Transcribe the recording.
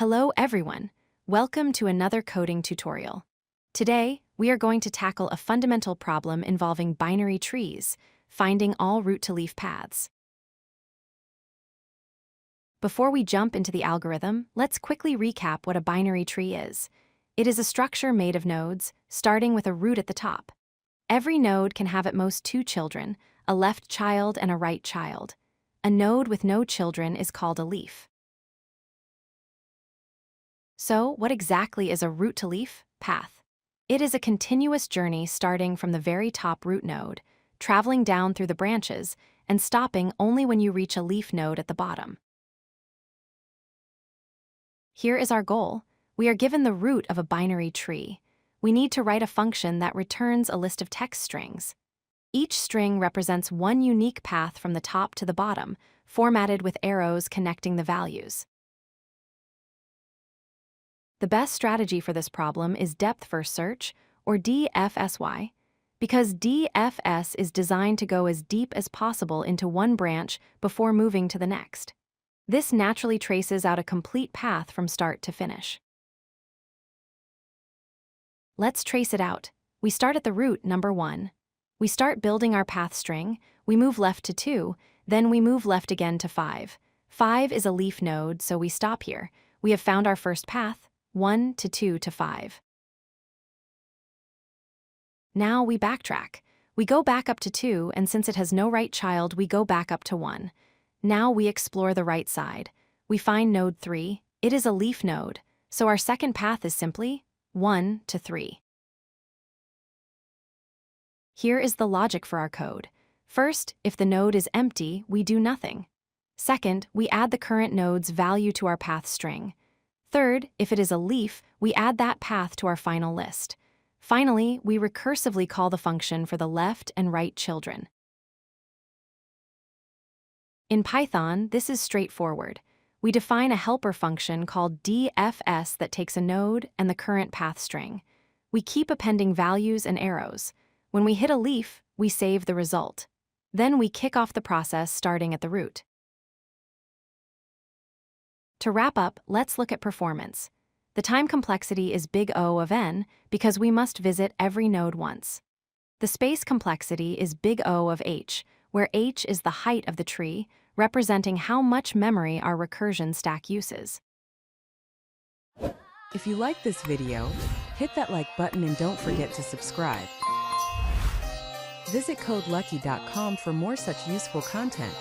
Hello everyone, welcome to another coding tutorial. Today, we are going to tackle a fundamental problem involving binary trees, finding all root-to-leaf paths. Before we jump into the algorithm, let's quickly recap what a binary tree is. It is a structure made of nodes, starting with a root at the top. Every node can have at most two children, a left child and a right child. A node with no children is called a leaf. So, what exactly is a root-to-leaf path? It is a continuous journey starting from the very top root node, traveling down through the branches, and stopping only when you reach a leaf node at the bottom. Here is our goal. We are given the root of a binary tree. We need to write a function that returns a list of text strings. Each string represents one unique path from the top to the bottom, formatted with arrows connecting the values. The best strategy for this problem is depth-first search, or DFSY, because DFS is designed to go as deep as possible into one branch before moving to the next. This naturally traces out a complete path from start to finish. Let's trace it out. We start at the root number 1. We start building our path string, we move left to 2, then we move left again to 5. 5 is a leaf node, so we stop here. We have found our first path, 1 to 2 to 5. Now we backtrack. We go back up to 2, and since it has no right child, we go back up to 1. Now we explore the right side. We find node 3. It is a leaf node, so our second path is simply 1 to 3. Here is the logic for our code. First, if the node is empty, we do nothing. Second, we add the current node's value to our path string. Third, if it is a leaf, we add that path to our final list. Finally, we recursively call the function for the left and right children. In Python, this is straightforward. We define a helper function called DFS that takes a node and the current path string. We keep appending values and arrows. When we hit a leaf, we save the result. Then we kick off the process starting at the root. To wrap up, let's look at performance. The time complexity is big O of n because we must visit every node once. The space complexity is big O of h, where h is the height of the tree, representing how much memory our recursion stack uses. If you like this video, hit that like button and don't forget to subscribe. Visit codelucky.com for more such useful content.